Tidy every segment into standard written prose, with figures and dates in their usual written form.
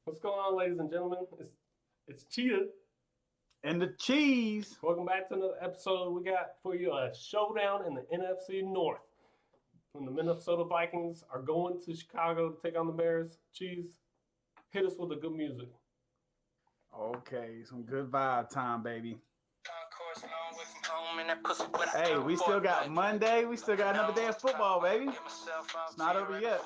What's going on, ladies and gentlemen? It's Cheetah and the Cheese. Welcome back to another episode. We got for you a showdown in the NFC North. When the Minnesota Vikings are going to Chicago to take on the Bears. Cheese, hit us with the good music. Okay, some good vibe time, baby. Hey, we still got Monday. We still got another day of football, baby. It's not over yet.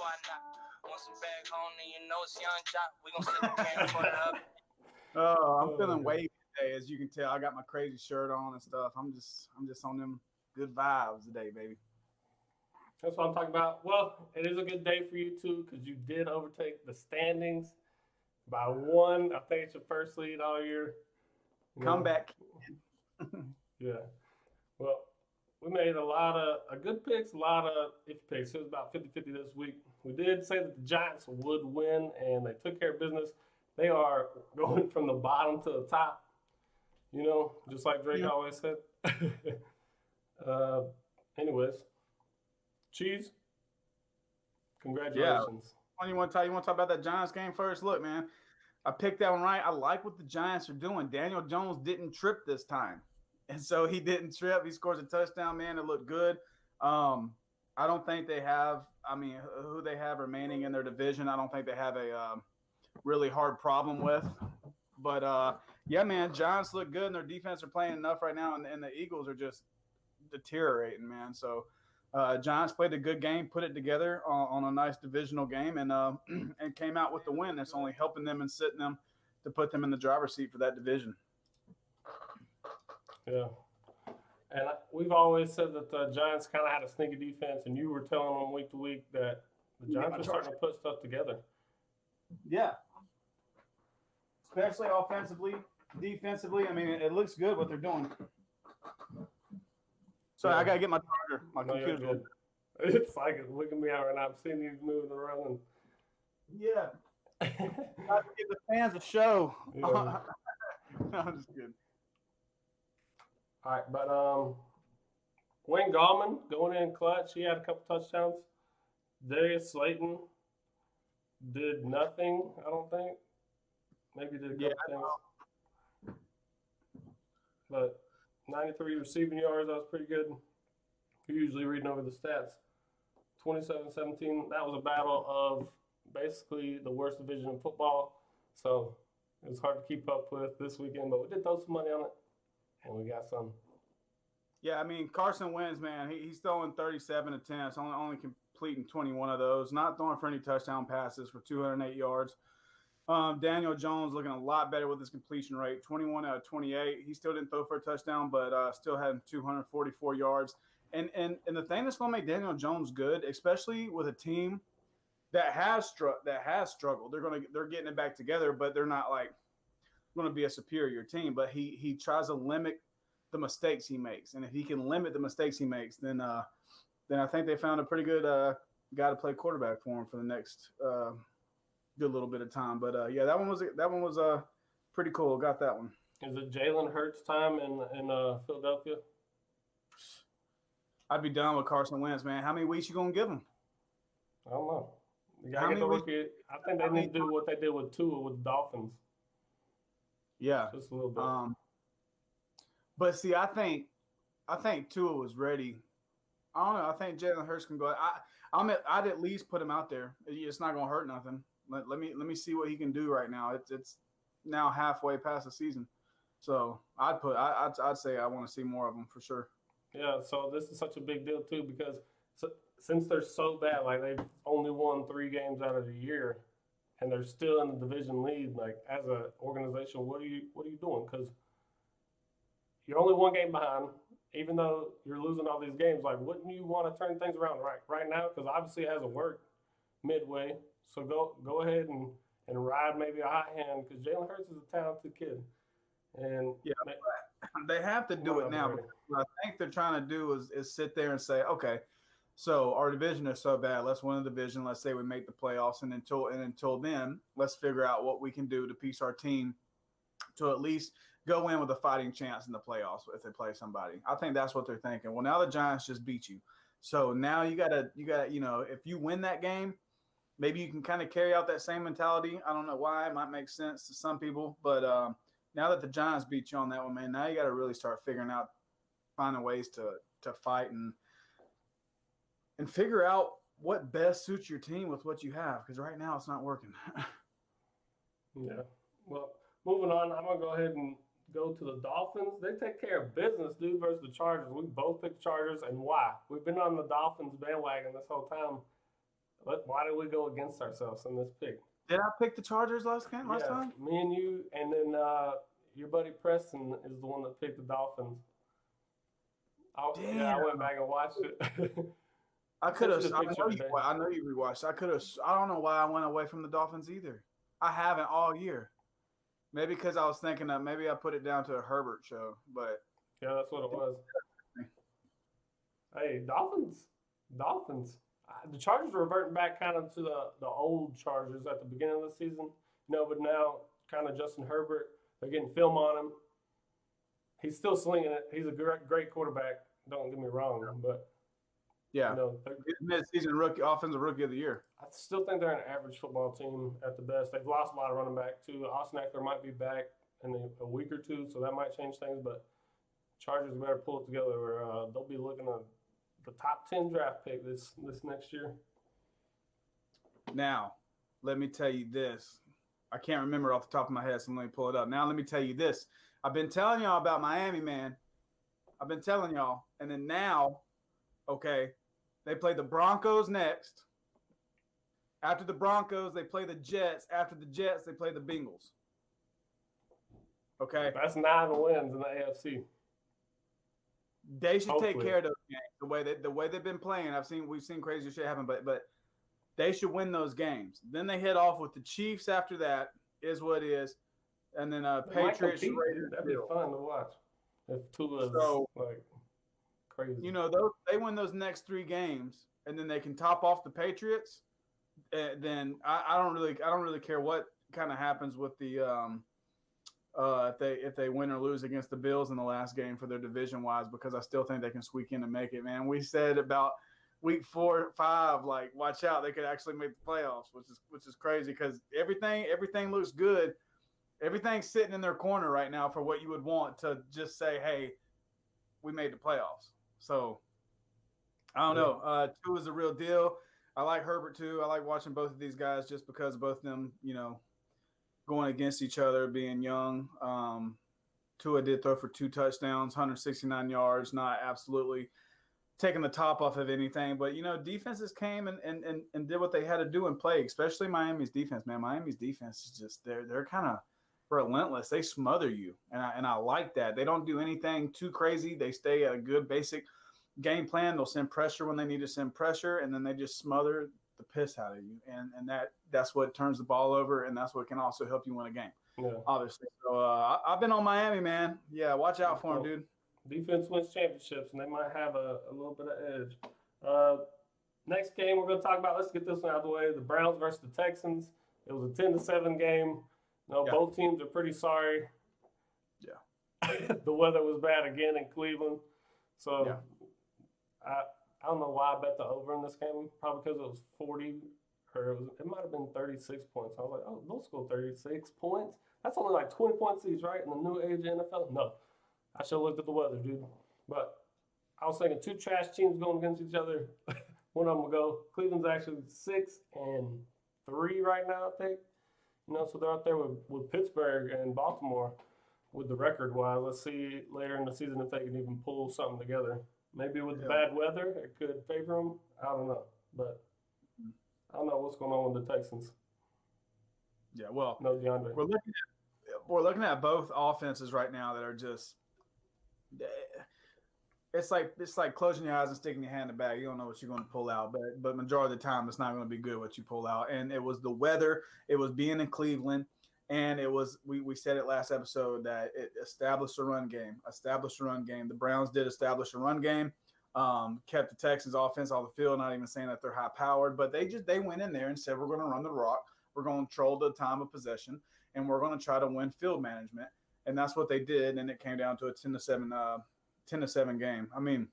Oh, I'm feeling wavy today, as you can tell. I got my crazy shirt on and stuff. I'm just on them good vibes today, baby. That's what I'm talking about. Well, it is a good day for you too, because you did overtake the standings by one. I think it's your first lead all year. Comeback. Yeah. Well, we made a lot of good picks, a lot of iffy picks. It was about 50-50 this week. We did say that the Giants would win, and they took care of business. They are going from the bottom to the top, just like Drake always said. Anyways, Cheese, congratulations. Yeah. You want to talk about that Giants game first? Look, man, I picked that one right. I like what the Giants are doing. Daniel Jones didn't trip this time. And so he didn't trip. He scores a touchdown, man. It looked good. I don't think they have – who they have remaining in their division, I don't think they have a really hard problem with. But, yeah, man, Giants look good, and their defense are playing enough right now, and the Eagles are just deteriorating, man. So Giants played a good game, put it together on a nice divisional game, and came out with the win. That's only helping them and sitting them to put them in the driver's seat for that division. Yeah. And we've always said that the Giants kind of had a sneaky defense, and you were telling them week to week that the Giants are starting to put stuff together. Yeah. Especially offensively, defensively. It looks good what they're doing. Sorry, I got to get my charger. My computer. It's like it's looking me out right now. I'm seeing you moving around. Yeah. Got to give the fans a show. Yeah. No, I'm just kidding. All right, but Wayne Gallman going in clutch. He had a couple touchdowns. Darius Slayton did nothing, I don't think. Maybe did a couple things. But 93 receiving yards, that was pretty good. You're usually reading over the stats. 27-17, that was a battle of basically the worst division in football. So it was hard to keep up with this weekend, but we did throw some money on it. And we got some. Yeah, Carson Wentz, man, he's throwing 37 attempts, only completing 21 of those, not throwing for any touchdown passes for 208 yards. Daniel Jones looking a lot better with his completion rate, 21 out of 28. He still didn't throw for a touchdown, but still had 244 yards. And the thing that's going to make Daniel Jones good, especially with a team that has struggled, they're getting it back together, but they're not like going to be a superior team, but he tries to limit the mistakes he makes, and if he can limit the mistakes he makes, then I think they found a pretty good guy to play quarterback for him for the next good little bit of time. But yeah, that one was pretty cool. Got that one. Is it Jalen Hurts time in Philadelphia? I'd be done with Carson Wentz, man. How many weeks you gonna give him? I don't know. You gotta get the rookie. I think they need to do what they did with Tua with the Dolphins. Yeah, just a little bit. But see, I think Tua was ready. I don't know. I think Jalen Hurts can go. I'd at least put him out there. It's not going to hurt nothing. Let me see what he can do right now. It's now halfway past the season, so I'd say I want to see more of him for sure. Yeah. So this is such a big deal too because since they're so bad, like they've only won 3 games out of the year. And they're still in the division lead. Like as an organization, what are you doing? Because you're only 1 game behind. Even though you're losing all these games, like wouldn't you want to turn things around right now? Because obviously it hasn't worked midway. So go ahead and ride maybe a hot hand because Jalen Hurts is a talented kid. And yeah, they have to do it now. What I think they're trying to do is sit there and say, okay. So our division is so bad. Let's win the division. Let's say we make the playoffs, and until then, let's figure out what we can do to piece our team to at least go in with a fighting chance in the playoffs if they play somebody. I think that's what they're thinking. Well, now the Giants just beat you, so now you gotta if you win that game, maybe you can kind of carry out that same mentality. I don't know why. It might make sense to some people. But now that the Giants beat you on that one, man, now you got to really start finding ways to fight and figure out what best suits your team with what you have. Because right now it's not working. Yeah. Well, moving on, I'm going to go ahead and go to the Dolphins. They take care of business, dude, versus the Chargers. We both picked Chargers, and why? We've been on the Dolphins bandwagon this whole time. Why did we go against ourselves in this pick? Did I pick the Chargers last time? Me and you, and then your buddy Preston is the one that picked the Dolphins. I went back and watched it. I could have. I know you rewatched. I don't know why I went away from the Dolphins either. I haven't all year. Maybe because I was thinking that maybe I put it down to a Herbert show, but yeah, that's what it was. Hey, Dolphins. The Chargers are reverting back kind of to the old Chargers at the beginning of the season. But now kind of Justin Herbert, they're getting film on him. He's still slinging it. He's a great quarterback. Don't get me wrong, but yeah, mid-season offensive rookie of the year. I still think they're an average football team at the best. They've lost a lot of running back too. Austin Eckler might be back in a week or two, so that might change things. But Chargers better pull it together, or they'll be looking at the top 10 draft pick this next year. Now, let me tell you this. I can't remember off the top of my head, so let me pull it up. Now, let me tell you this. I've been telling y'all about Miami, man. I've been telling y'all. And then now, okay, they play the Broncos next. After the Broncos, they play the Jets. After the Jets, they play the Bengals. Okay? That's 9 wins in the AFC. They should take care of those games. The way they've been playing, we've seen crazy shit happen, but they should win those games. Then they head off with the Chiefs after that, is what it is. And then Patriots. That'd be fun to watch. If Tua's like crazy. They win those next 3 games, and then they can top off the Patriots. Then I don't really care what kind of happens with the if they win or lose against the Bills in the last game for their division wise, because I still think they can squeak in and make it, man. We said about week 4 or 5, like, watch out, they could actually make the playoffs, which is crazy because everything looks good. Everything's sitting in their corner right now for what you would want to just say, hey, we made the playoffs. So I don't know. Tua is a real deal. I like Herbert too. I like watching both of these guys just because both of them, going against each other, being young. Tua did throw for 2 touchdowns, 169 yards, not absolutely taking the top off of anything. But, defenses came and did what they had to do and play, especially Miami's defense, man. Miami's defense is just, they're kind of relentless. They smother you. And I like that. They don't do anything too crazy. They stay at a good basic game plan. They'll send pressure when they need to send pressure, and then they just smother the piss out of you. And that's what turns the ball over, and that's what can also help you win a game. Yeah. Obviously. So I've been on Miami, man. Yeah, watch out for them, dude. Defense wins championships, and they might have a little bit of edge. Next game we're going to talk about, let's get this one out of the way, the Browns versus the Texans. It was a 10-7 game. Both teams are pretty sorry. Yeah. The weather was bad again in Cleveland. So I don't know why I bet the over in this game. Probably because it was 40, or it might have been 36 points. I was like, oh, they'll score 36 points. That's only like 20 points each, right? In the new age NFL? No. I should have looked at the weather, dude. But I was thinking 2 trash teams going against each other. One of them will go. Cleveland's actually 6-3 right now, I think. So they're out there with Pittsburgh and Baltimore with the record-wise. Let's see later in the season if they can even pull something together. Maybe with the bad weather, it could favor them. I don't know. But I don't know what's going on with the Texans. Yeah, well, no DeAndre. We're looking at both offenses right now that are just it's like closing your eyes and sticking your hand in the bag. You don't know what you're going to pull out, but majority of the time it's not going to be good what you pull out. And it was the weather, it was being in Cleveland, and it was we said it last episode that it established a run game. The Browns did establish a run game, kept the Texans offense off the field, not even saying that they're high powered, but they went in there and said, we're going to run the rock, we're going to control the time of possession, and we're going to try to win field management. And that's what they did, and it came down to a 10-7 game. I mean,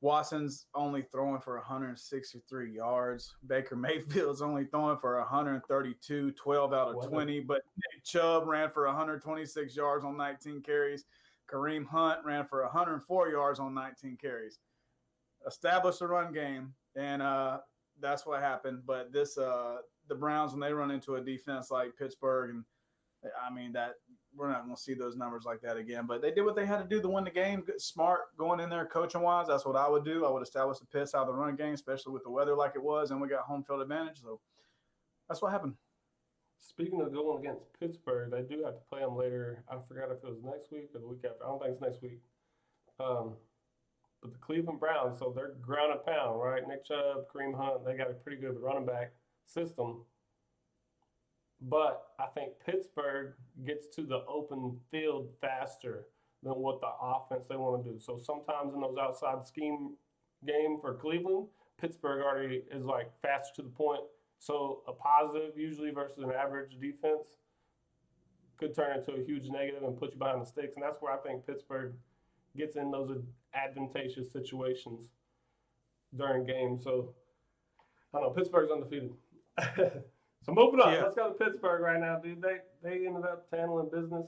Watson's only throwing for 163 yards. Baker Mayfield's only throwing for 132, 12 out of 20. But Nick Chubb ran for 126 yards on 19 carries. Kareem Hunt ran for 104 yards on 19 carries. Established a run game, and that's what happened. But the Browns, when they run into a defense like Pittsburgh, and I mean that we're not going to see those numbers like that again. But they did what they had to do to win the game. Smart going in there coaching wise. That's what I would do. I would establish the piss out of the run game, especially with the weather like it was, and we got home field advantage. So that's what happened. Speaking of going against Pittsburgh, they do have to play them later. I forgot if it was next week or the week after. I don't think it's next week. But the Cleveland Browns, so they're ground and pound, right? Nick Chubb, Kareem Hunt, they got a pretty good running back system. But I think Pittsburgh gets to the open field faster than what the offense they want to do. So sometimes in those outside scheme game for Cleveland, Pittsburgh already is like faster to the point. So a positive usually versus an average defense could turn into a huge negative and put you behind the sticks. And that's where I think Pittsburgh gets in those advantageous situations during games. So I don't know, Pittsburgh's undefeated. So moving on, let's go to Pittsburgh right now, dude. They ended up handling business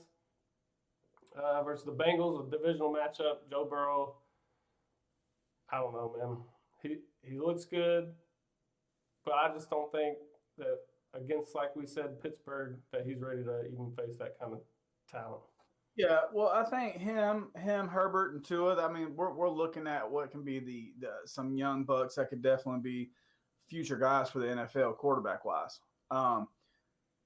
versus the Bengals, a divisional matchup. Joe Burrow, I don't know, man. He looks good, but I just don't think that against, like we said, Pittsburgh, that he's ready to even face that kind of talent. Yeah, well, I think him, Herbert, and Tua. I mean, we're looking at what can be the some young bucks that could definitely be future guys for the NFL quarterback wise.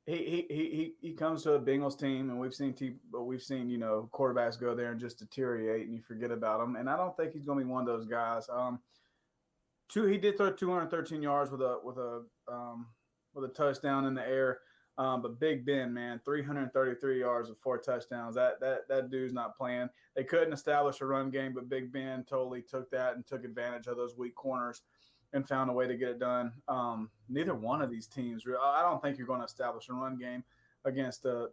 He comes to a Bengals team, and we've seen quarterbacks go there and just deteriorate, and you forget about them. And I don't think he's going to be one of those guys. He did throw 213 yards with a touchdown in the air. But Big Ben, man, 333 yards with 4 touchdowns. That dude's not playing. They couldn't establish a run game, but Big Ben totally took that and took advantage of those weak corners and found a way to get it done. Neither one of these teams, I don't think you're going to establish a run game against the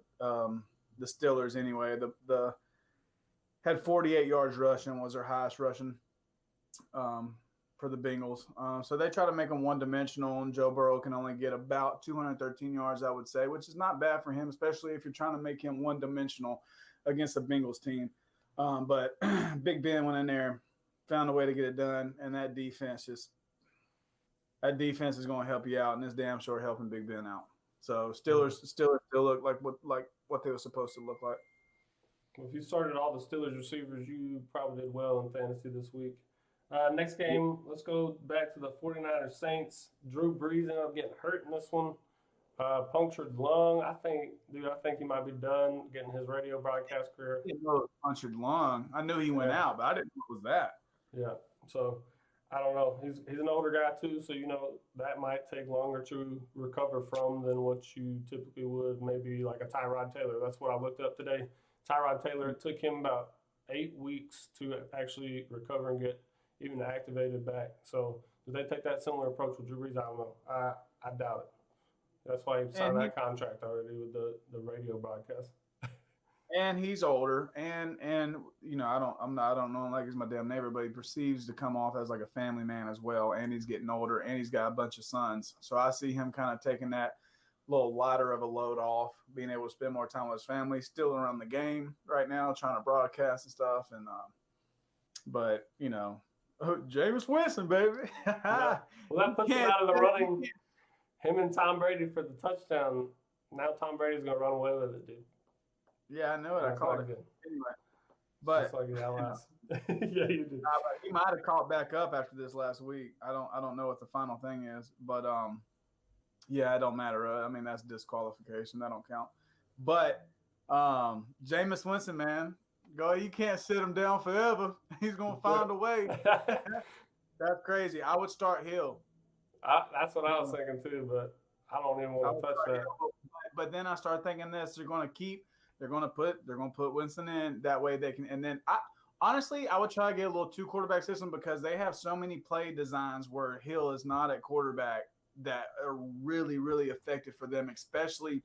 Steelers anyway. The had 48 yards rushing, was their highest rushing for the Bengals. So they try to make them one-dimensional, and Joe Burrow can only get about 213 yards, I would say, which is not bad for him, especially if you're trying to make him one-dimensional against the Bengals team. But Big Ben went in there, found a way to get it done, and that defense is going to help you out, and it's damn sure helping Big Ben out. So Steelers still look like what they were supposed to look like. Well, if you started all the Steelers receivers, you probably did well in fantasy this week. Next game, let's go back to the 49ers Saints. Drew Brees ended up getting hurt in this one. Punctured lung. I think he might be done getting his radio broadcast career. Punctured lung. I knew he went out, but I didn't know it was that. Yeah. So I don't know. He's an older guy too, so that might take longer to recover from than what you typically would. Maybe like a Tyrod Taylor. That's what I looked up today. Tyrod Taylor, it took him about 8 weeks to actually recover and get even activated back. So do they take that similar approach with Drew Brees? I don't know. I doubt it. That's why he signed that contract already with the radio broadcast. And he's older, and I don't know like he's my damn neighbor, but he perceives to come off as like a family man as well. And he's getting older, and he's got a bunch of sons. So I see him kind of taking that little lighter of a load off, being able to spend more time with his family, still around the game right now, trying to broadcast and stuff. And but Jameis Winston, baby. Yeah. Well, that puts him out of the running. Him and Tom Brady for the touchdown. Now Tom Brady's gonna run away with it, dude. Yeah, I know it. I called it anyway. But just like yeah, you did. He might have caught back up after this last week. I don't know what the final thing is, but yeah, it don't matter. I mean, that's disqualification. That don't count. But Jameis Winston, man. Go, you can't sit him down forever. He's going to find a way. That's crazy. I would start Hill. That's what I was thinking too, but I don't even want to touch that. But then I start thinking this: they're going to put Winston in that way they can. And then honestly, I would try to get a little 2-quarterback system because they have so many play designs where Hill is not at quarterback that are really, really effective for them, especially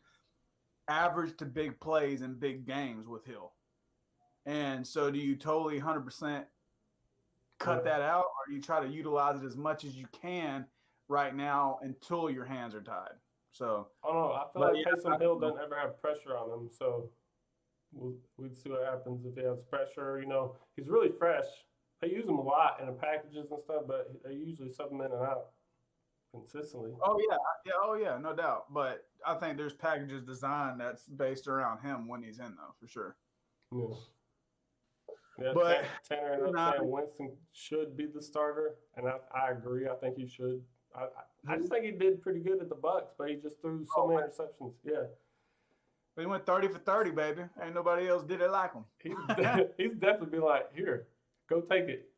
average to big plays in big games with Hill. And so do you totally 100% cut that out, or do you try to utilize it as much as you can right now until your hands are tied? So I don't know. I feel like Taysom Hill doesn't ever have pressure on him, so we'd see what happens if he has pressure. You know, he's really fresh. They use him a lot in the packages and stuff, but they usually sub him in and out consistently. Oh yeah, no doubt. But I think there's packages designed that's based around him when he's in, though, for sure. Yeah. Yeah, But Tanner ended up saying Winston should be the starter, and I agree. I think he should. I just think he did pretty good at the Bucs, but he just threw so many interceptions. Yeah. He went 30 for 30, baby. Ain't nobody else did it like him. He's definitely been like, here, go take it,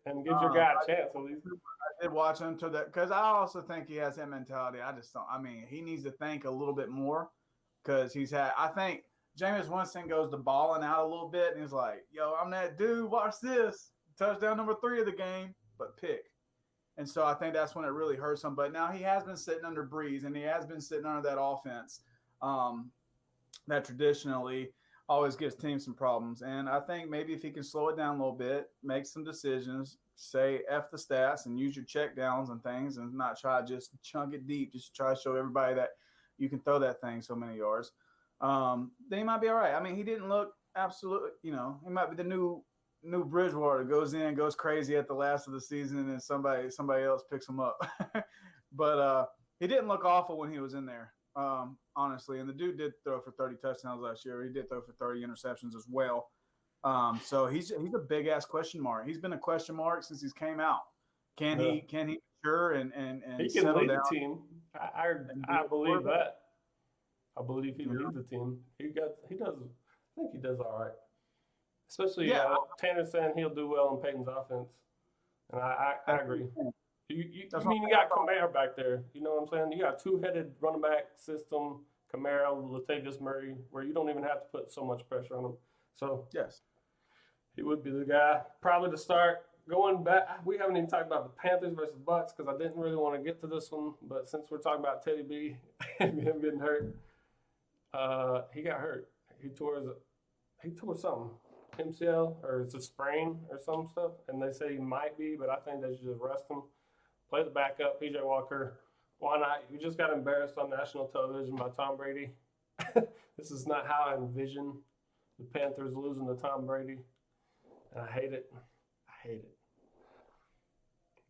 and give your guy a chance at least. I did watch him to that because I also think he has that mentality. I just don't. I mean, he needs to think a little bit more because he's had. I think Jameis Winston goes to balling out a little bit, and he's like, "Yo, I'm that dude. Watch this touchdown number 3 of the game, but pick." And so I think that's when it really hurts him. But now he has been sitting under Breeze, and he has been sitting under that offense that traditionally always gives teams some problems. And I think maybe if he can slow it down a little bit, make some decisions, say F the stats and use your check downs and things and not try to just chunk it deep, just try to show everybody that you can throw that thing so many yards, then he might be all right. I mean, he didn't look absolutely, he might be the new Bridgewater, goes in, goes crazy at the last of the season, and somebody else picks him up. But he didn't look awful when he was in there, honestly. And the dude did throw for 30 touchdowns last year. He did throw for 30 interceptions as well. So he's a big ass question mark. He's been a question mark since he's came out. Can he mature and he can lead the team? I believe that. I believe he leads the team. He does. I think he does all right. Especially Tanner's saying he'll do well in Peyton's offense, and I agree. You got Kamara back there. You know what I'm saying? You got a 2-headed running back system, Kamara, Latavius Murray, where you don't even have to put so much pressure on him. So yes, he would be the guy probably to start. Going back, we haven't even talked about the Panthers versus Bucs because I didn't really want to get to this one, but since we're talking about Teddy B and him getting hurt, he got hurt. He tore something. MCL or it's a sprain or some stuff, and they say he might be, but I think they should just rest him. Play the backup, PJ Walker. Why not? You just got embarrassed on national television by Tom Brady. This is not how I envision the Panthers losing to Tom Brady, and I hate it.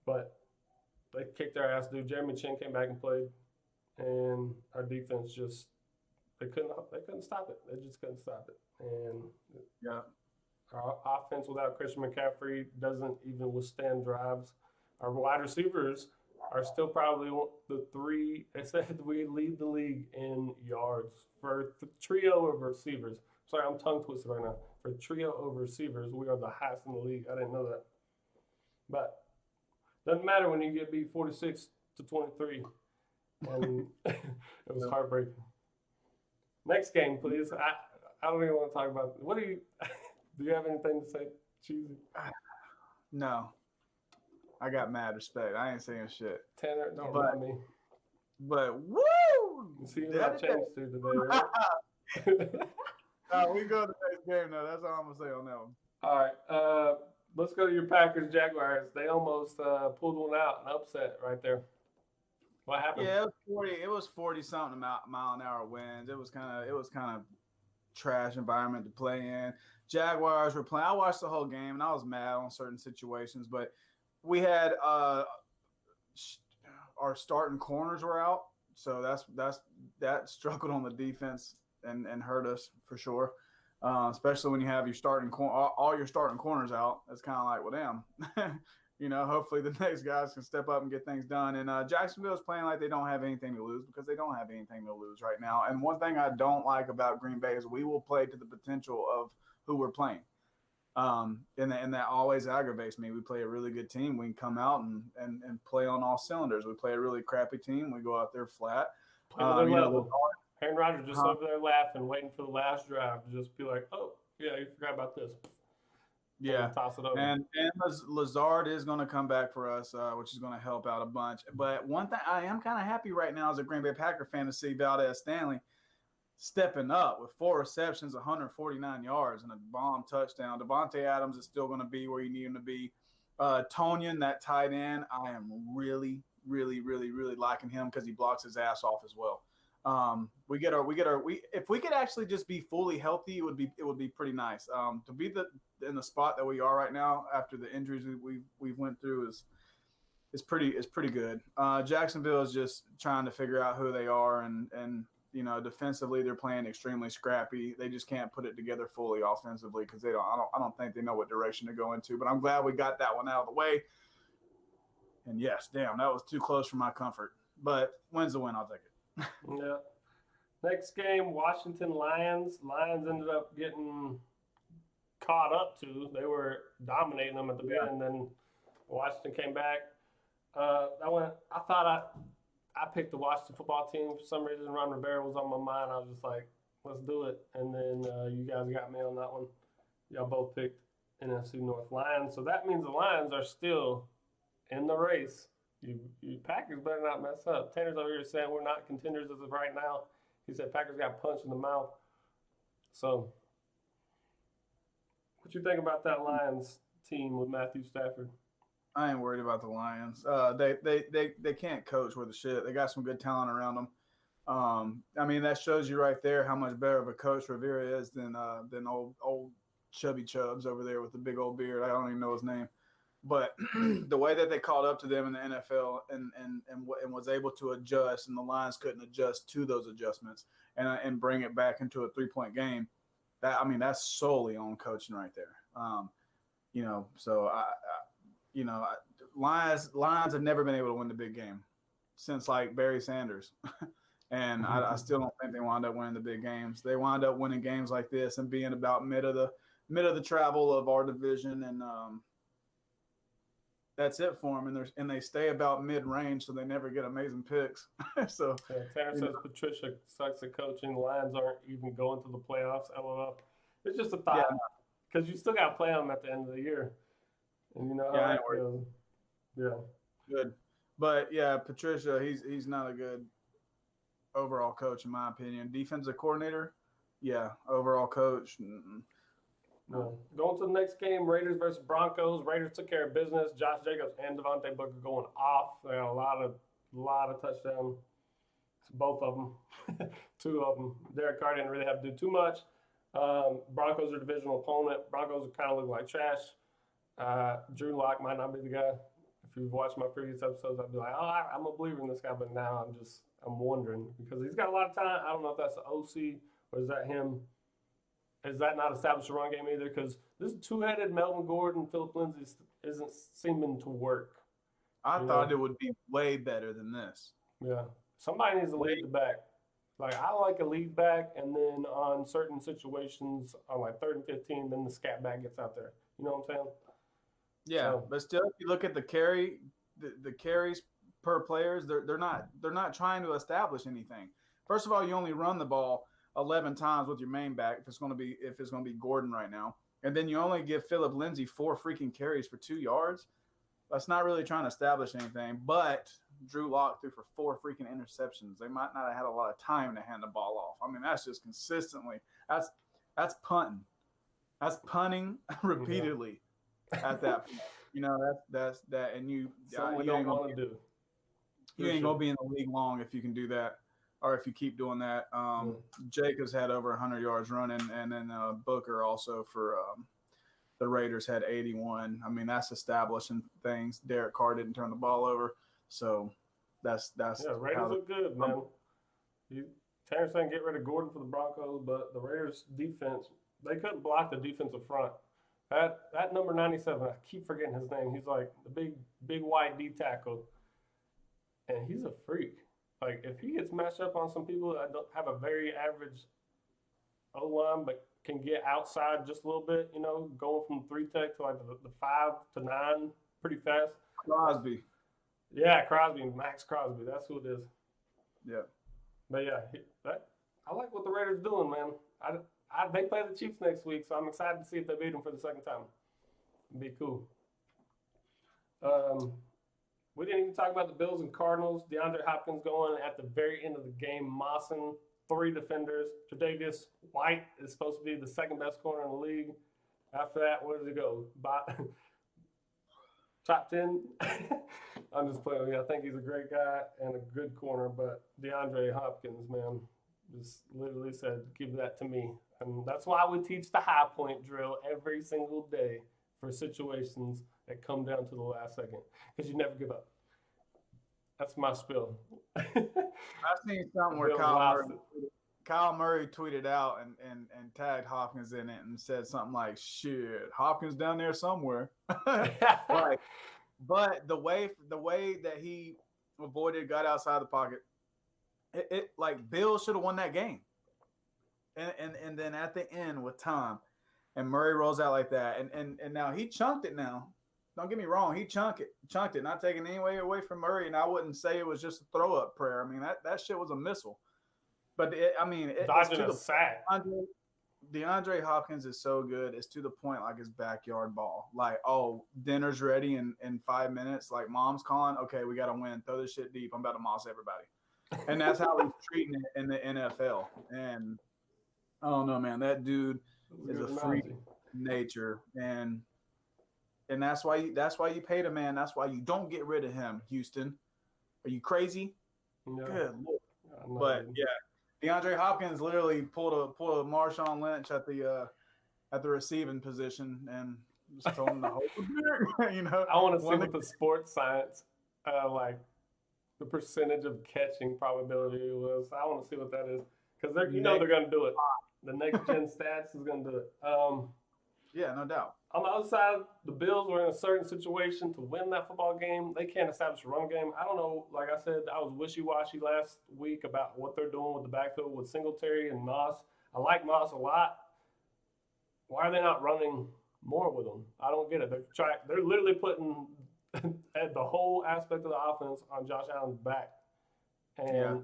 But they kicked their ass, dude. Jeremy Chin came back and played, and our defense just they couldn't stop it. They just couldn't stop it, and our offense without Christian McCaffrey doesn't even withstand drives. Our wide receivers are still probably the 3. They said we lead the league in yards for the trio of receivers. Sorry, I'm tongue twisted right now. For trio of receivers, we are the highest in the league. I didn't know that. But doesn't matter when you get beat 46-23. And it was heartbreaking. Next game, please. I don't even want to talk about it. Do you have anything to say, Cheesy? No. I got mad respect. I ain't saying shit. Tanner, don't mind me. But woo! You see what I changed to today, right? We go to the next game now. That's all I'm gonna say on that one. All right. Let's go to your Packers Jaguars. They almost pulled one out, an upset right there. What happened? Yeah, it was 40 something mile an hour winds. It was kind of trash environment to play in. Jaguars were playing. I watched the whole game and I was mad on certain situations, but we had our starting corners were out, so that struggled on the defense and hurt us for sure. Especially when you have all your starting corners out. It's kind of like, well, damn. Hopefully the next guys can step up and get things done. And Jacksonville's playing like they don't have anything to lose because they don't have anything to lose right now. And one thing I don't like about Green Bay is we will play to the potential of who we're playing. And that always aggravates me. We play a really good team. We can come out and play on all cylinders. We play a really crappy team. We go out there flat. Aaron Rodgers just over there laughing, waiting for the last drive to just be like, oh, yeah, you forgot about this. Yeah, toss it over. And Lazard is going to come back for us, which is going to help out a bunch. But one thing I am kind of happy right now as a Green Bay Packer fan to see Valdez-Scantling stepping up with 4 receptions, 149 yards, and a bomb touchdown. Devontae Adams is still going to be where you need him to be. Tonyan, that tight end, I am really, really, really, really liking him because he blocks his ass off as well. If we could actually just be fully healthy, it would be pretty nice. To be in the spot that we are right now after the injuries we've went through is pretty good. Jacksonville is just trying to figure out who they are, and defensively they're playing extremely scrappy. They just can't put it together fully offensively because I don't think they know what direction to go into. But I'm glad we got that one out of the way. And yes, damn, that was too close for my comfort. But wins the win, I'll take it. Yeah. Next game, Washington Lions. Lions ended up getting caught up to. They were dominating them at the beginning, then Washington came back. I thought I picked the Washington football team for some reason. Ron Rivera was on my mind. I was just like, let's do it. And then you guys got me on that one. Y'all both picked NFC North Lions. So that means the Lions are still in the race. You Packers better not mess up. Tanner's over here saying we're not contenders as of right now. He said Packers got punched in the mouth. So what you think about that Lions team with Matthew Stafford? I ain't worried about the Lions. They can't coach worth a shit. They got some good talent around them. I mean, that shows you right there how much better of a coach Rivera is than old Chubby Chubbs over there with the big old beard. I don't even know his name. But the way that they caught up to them in the NFL and was able to adjust, and the Lions couldn't adjust to those adjustments and bring it back into a 3-point game, that's solely on coaching right there. Lions have never been able to win the big game since like Barry Sanders. And I still don't think they wound up winning the big games. They wound up winning games like this and being about mid of the travel of our division, and that's it for them. And they stay about mid-range, so they never get amazing picks. So Tanner says Patricia sucks at coaching. Lions aren't even going to the playoffs. LOL. It's just a thought because you still got to play them at the end of the year, and how that goes. Yeah, good. But yeah, Patricia, he's not a good overall coach in my opinion. Defensive coordinator, yeah. Overall coach, no. Going to the next game, Raiders versus Broncos. Raiders took care of business. Josh Jacobs and Devontae Booker going off. They got a lot of touchdowns. Both of them, 2 of them. Derek Carr didn't really have to do too much. Broncos are divisional opponent. Broncos kind of look like trash. Drew Lock might not be the guy. If you've watched my previous episodes, I'd be like, I'm a believer in this guy, but now I'm wondering because he's got a lot of talent. I don't know if that's the OC or is that him. Is that not established a run game either? Because this two-headed Melvin Gordon, Philip Lindsay isn't seeming to work. I thought it would be way better than this. Yeah. Somebody needs to lead the back. Like, I like a lead back, and then on certain situations, on like 3rd and 15, then the scat back gets out there. You know what I'm saying? Yeah, but still, if you look at the carries per players, they're not trying to establish anything. First of all, you only run the ball 11 times with your main back if it's going to be Gordon right now, and then you only give Philip Lindsay 4 freaking carries for 2 yards. That's not really trying to establish anything. But Drew Lock threw for 4 freaking interceptions. They might not have had a lot of time to hand the ball off. I mean, that's just consistently. That's punting. That's punting repeatedly at that point. That's that, and you don't want to do. You ain't gonna be in the league long if you can do that. Or if you keep doing that. Jacobs had over 100 yards running, and then Booker also for the Raiders had 81. I mean, that's establishing things. Derek Carr didn't turn the ball over, so that's Raiders look good, man. Tanner's saying get rid of Gordon for the Broncos, but the Raiders defense, they couldn't block the defensive front. That number 97, I keep forgetting his name. He's like the big white D tackle, and he's a freak. Like, if he gets matched up on some people that don't have a very average O-line but can get outside just a little bit, going from 3-tech to like the 5 to 9 pretty fast. Crosby. Yeah, Max Crosby. That's who it is. Yeah. But yeah, I like what the Raiders doing, man. They play the Chiefs next week, so I'm excited to see if they beat them for the second time. It'd be cool. We didn't even talk about the Bills and Cardinals. DeAndre Hopkins going at the very end of the game, mossing 3 defenders. Tre'Davious White is supposed to be the second best corner in the league. After that, where does he go? top 10. I'm just playing with you. I think he's a great guy and a good corner, but DeAndre Hopkins, man, just literally said, give that to me. And that's why we teach the high point drill every single day for situations that come down to the last second, because you never give up. That's my spill. I've seen something where Kyle Murray tweeted out and tagged Hopkins in it and said something like, shit, Hopkins down there somewhere. Right. But the way that he avoided, got outside the pocket, it like Bill should have won that game. And then at the end with time, and Murray rolls out like that, and now he chunked it now. Don't get me wrong, he chunked it, not taking any way away from Murray, and I wouldn't say it was just a throw-up prayer. I mean, that shit was a missile. But, dodging a sack. DeAndre Hopkins is so good. It's to the point like his backyard ball. Like, oh, dinner's ready in 5 minutes. Like, mom's calling. Okay, we got to win. Throw this shit deep. I'm about to moss everybody. And that's how he's treating it in the NFL. And I don't know, man. That dude is a freak of nature. And that's why you paid him, man. That's why you don't get rid of him, Houston. Are you crazy? No. Good Lord. But, yeah. DeAndre Hopkins literally pulled a Marshawn Lynch at the receiving position and just told him to hold it. You know, I want to see what the sports science, like the percentage of catching probability was. I want to see what that is, because they're going to do it. The next gen stats is going to do it. Yeah, no doubt. On the other side, the Bills were in a certain situation to win that football game. They can't establish a run game. I don't know. Like I said, I was wishy-washy last week about what they're doing with the backfield with Singletary and Moss. I like Moss a lot. Why are they not running more with him? I don't get it. They're literally putting the whole aspect of the offense on Josh Allen's back. And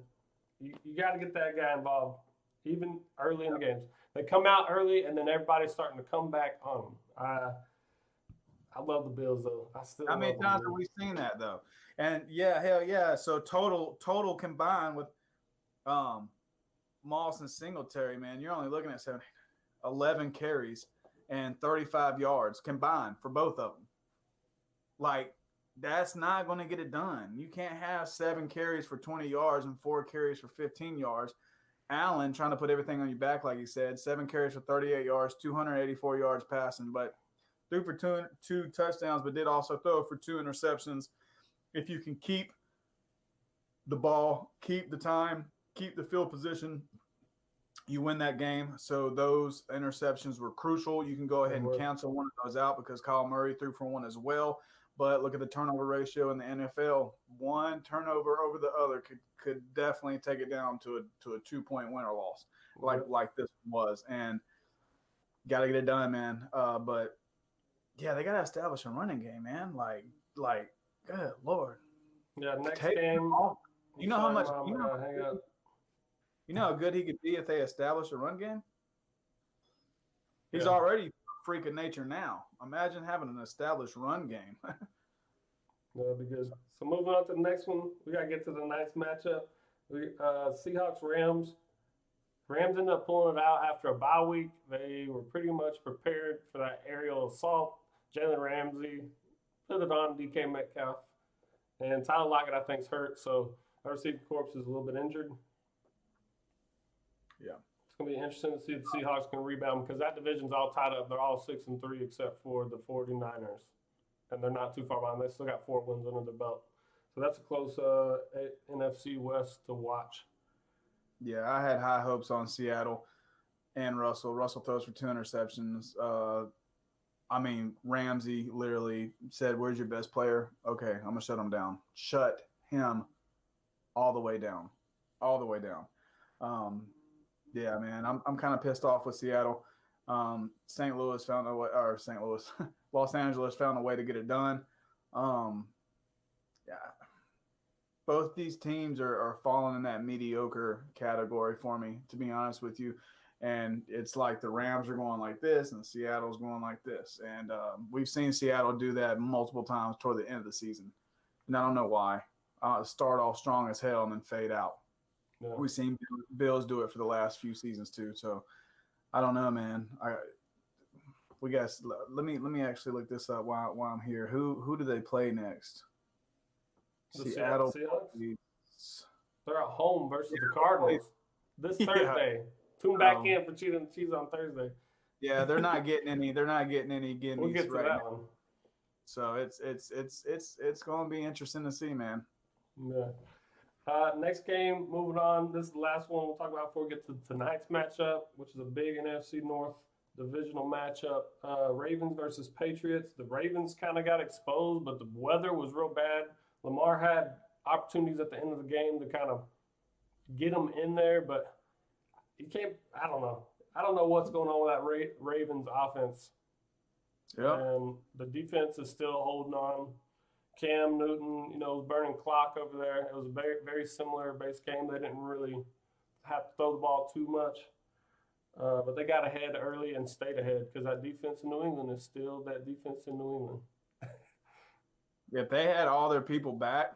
you got to get that guy involved, even early in the games. They come out early, and then everybody's starting to come back on them. I love the Bills, though. How many times have we seen that, though? And, yeah, hell yeah. So total combined with Moss and Singletary, man, you're only looking at 11 carries and 35 yards combined for both of them. Like, that's not going to get it done. You can't have 7 carries for 20 yards and 4 carries for 15 yards. Allen trying to put everything on your back, like he said, 7 carries for 38 yards, 284 yards passing, but threw for two touchdowns, but did also throw for 2 interceptions. If you can keep the ball, keep the time, keep the field position, you win that game. So those interceptions were crucial. You can go ahead and cancel one of those out because Kyle Murray threw for one as well. But look at the turnover ratio in the NFL. One turnover over the other could definitely take it down to a 2-point win or loss, like this was. And got to get it done, man. But yeah, they got to establish a running game, man. Like, good Lord. Yeah, next game. You know how much? You know how good he could be if they establish a run game. He's already freak of nature now. Imagine having an established run game. That'd be good. So moving on to the next one, we gotta get to the nice matchup. Seahawks Rams. Rams ended up pulling it out after a bye week. They were pretty much prepared for that aerial assault. Jalen Ramsey put it on DK Metcalf, and Tyler Lockett I think's hurt, so our receiver corps is a little bit injured. Yeah. It's going to be interesting to see if the Seahawks can rebound because that division's all tied up. They're all 6-3 except for the 49ers. And they're not too far behind. They still got 4 wins under their belt. So that's a close NFC West to watch. Yeah, I had high hopes on Seattle and Russell. Russell throws for 2 interceptions. Ramsey literally said, "Where's your best player?" Okay, I'm going to shut him down. Shut him all the way down. All the way down. Yeah, man, I'm kind of pissed off with Seattle. St. Louis found a way, or St. Louis, Los Angeles found a way to get it done. Yeah, both these teams are falling in that mediocre category for me, to be honest with you. And it's like the Rams are going like this, and Seattle's going like this. And we've seen Seattle do that multiple times toward the end of the season, and I don't know why. Start off strong as hell and then fade out. Yeah. We've seen Bills do it for the last few seasons too. So I don't know, man. We got. Let me actually look this up while I'm here. Who do they play next? The Seattle. Seahawks. They're at home versus the Cardinals this Thursday. Tune back in for Cheetah and the Cheese on Thursday. Yeah, they're not getting any. They're not getting any guineas we'll get to right that now. one. So it's going to be interesting to see, man. Yeah. Next game, moving on. This is the last one we'll talk about before we get to tonight's matchup, which is a big NFC North divisional matchup. Ravens versus Patriots. The Ravens kind of got exposed, but the weather was real bad. Lamar had opportunities at the end of the game to kind of get them in there, but you can't. I don't know. I don't know what's going on with that Ravens offense. Yeah. And the defense is still holding on. Cam Newton, was burning clock over there. It was a very, very similar base game. They didn't really have to throw the ball too much. But they got ahead early and stayed ahead because that defense in New England is still that defense in New England. If they had all their people back,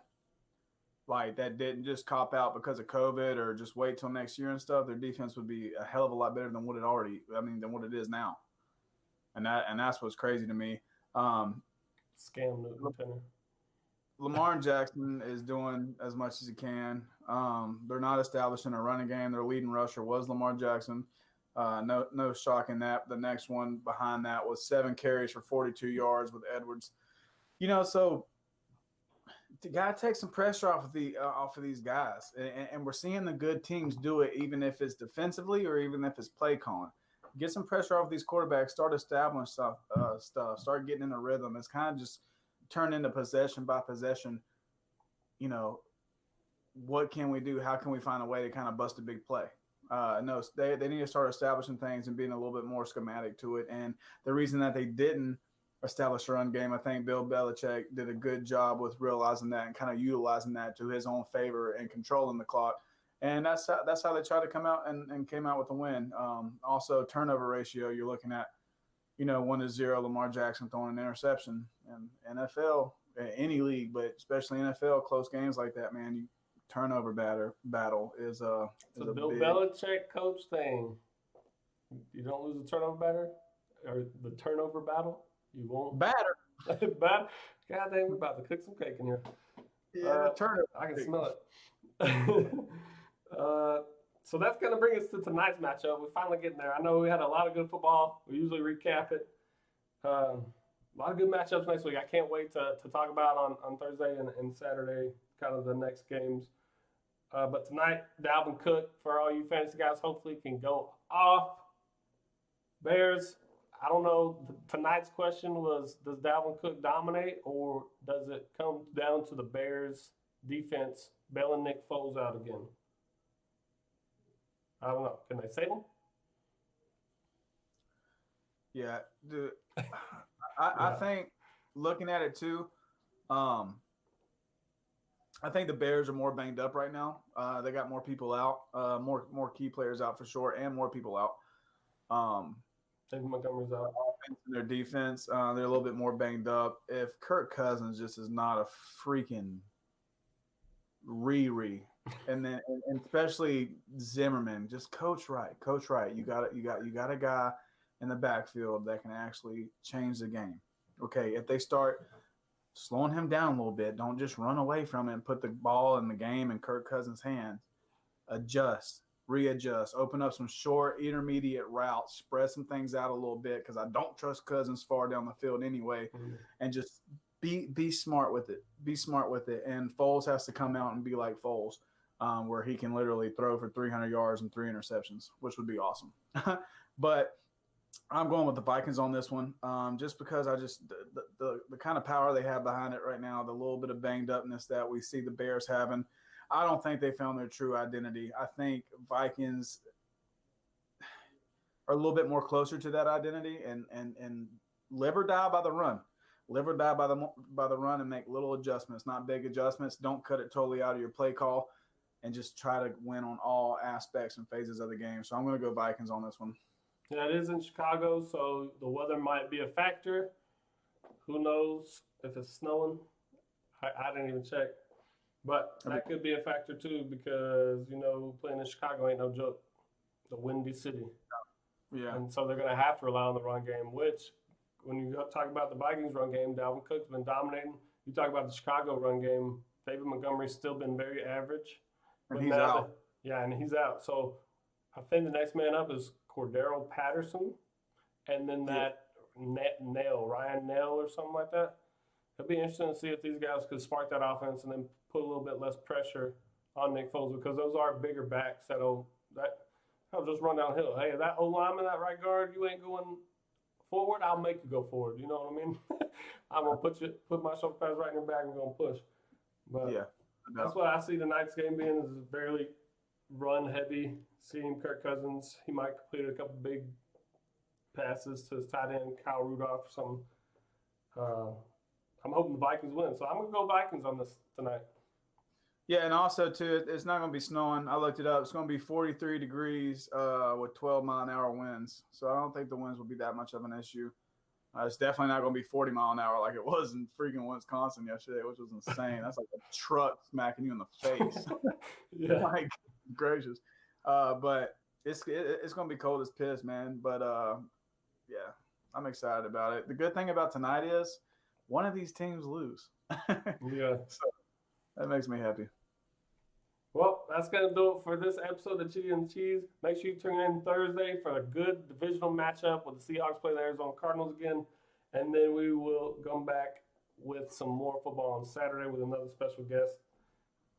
like that didn't just cop out because of COVID or just wait till next year and stuff, their defense would be a hell of a lot better than what it is now. And that's what's crazy to me. Scam Newton Tenner. Lamar Jackson is doing as much as he can. They're not establishing a running game. Their leading rusher was Lamar Jackson. No shock in that. The next one behind that was 7 carries for 42 yards with Edwards. So you got to take some pressure off of these guys, and we're seeing the good teams do it, even if it's defensively or even if it's play calling. Get some pressure off these quarterbacks. Start establishing stuff. Start getting in a rhythm. It's kind of just turn into possession by possession. What can we do? How can we find a way to kind of bust a big play? No, they need to start establishing things and being a little bit more schematic to it. And the reason that they didn't establish a run game, I think Bill Belichick did a good job with realizing that and kind of utilizing that to his own favor and controlling the clock. And that's how they tried to come out and came out with a win. Also, turnover ratio, you're looking at, 1-0, Lamar Jackson throwing an interception. And NFL, any league, but especially NFL, close games like that, man, turnover battle is a Bill big Belichick coach thing. You don't lose the turnover battle or the turnover battle. You won't batter. God dang, we're about to cook some cake in here. Yeah, turnover. I can smell it. So that's going to bring us to tonight's matchup. We're finally getting there. I know we had a lot of good football. We usually recap it. A lot of good matchups next week. I can't wait to talk about on Thursday and Saturday, kind of the next games. But tonight, Dalvin Cook, for all you fantasy guys, hopefully can go off. Bears, I don't know. Tonight's question was, does Dalvin Cook dominate, or does it come down to the Bears' defense bailing Nick Foles out again? I don't know. Can they save him? Yeah, dude. I think looking at it too, I think the Bears are more banged up right now. They got more people out, more key players out for sure, and more people out. David Montgomery's out. In their defense, they're a little bit more banged up. If Kirk Cousins just is not a freaking and then and especially Zimmerman, just coach right. You got a guy in the backfield that can actually change the game. Okay, if they start slowing him down a little bit, don't just run away from it and put the ball in the game in Kirk Cousins' hands. Adjust, readjust, open up some short, intermediate routes, spread some things out a little bit because I don't trust Cousins far down the field anyway, and just be smart with it. Be smart with it. And Foles has to come out and be like Foles, where he can literally throw for 300 yards and 3 interceptions, which would be awesome. But I'm going with the Vikings on this one, just because the kind of power they have behind it right now, the little bit of banged upness that we see the Bears having. I don't think they found their true identity. I think Vikings are a little bit more closer to that identity and live or die by the run. Live or die by the run and make little adjustments, not big adjustments. Don't cut it totally out of your play call and just try to win on all aspects and phases of the game. So I'm going to go Vikings on this one. Yeah, it is in Chicago, so the weather might be a factor. Who knows if it's snowing? I didn't even check. But that could be a factor too because, playing in Chicago ain't no joke. The windy city. Yeah. And so they're going to have to rely on the run game, which when you talk about the Vikings run game, Dalvin Cook's been dominating. You talk about the Chicago run game, David Montgomery's still been very average. And he's out. And he's out. So I think the next man up is Cordero Patterson, and then that Ryan Nail or something like that. It'll be interesting to see if these guys could spark that offense and then put a little bit less pressure on Nick Foles, because those are bigger backs that'll just run downhill. Hey, that O-lineman, that right guard, you ain't going forward, I'll make you go forward. You know what I mean? I'm going to put my shoulder pads right in your back and going to push. But yeah, that's what I see tonight's game being, is very run heavy. Seeing Kirk Cousins, he might complete a couple big passes to his tight end, Kyle Rudolph or something. I'm hoping the Vikings win. So I'm going to go Vikings on this tonight. Yeah, and also, too, it's not going to be snowing. I looked it up. It's going to be 43 degrees with 12-mile-an-hour winds. So I don't think the winds will be that much of an issue. It's definitely not going to be 40 mile an hour like it was in freaking Wisconsin yesterday, which was insane. That's like a truck smacking you in the face. Yeah. My gracious. But it's going to be cold as piss, man. But, yeah, I'm excited about it. The good thing about tonight is one of these teams lose. Yeah. So that makes me happy. Well, that's going to do it for this episode of Cheetah and the Cheese. Make sure you tune in Thursday for a good divisional matchup with the Seahawks play the Arizona Cardinals again. And then we will come back with some more football on Saturday with another special guest.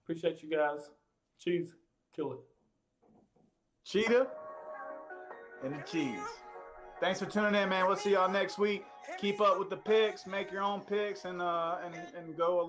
Appreciate you guys. Cheese, kill it. Cheetah and the Cheese. Thanks for tuning in, man. We'll see y'all next week. Keep up with the picks. Make your own picks and go along.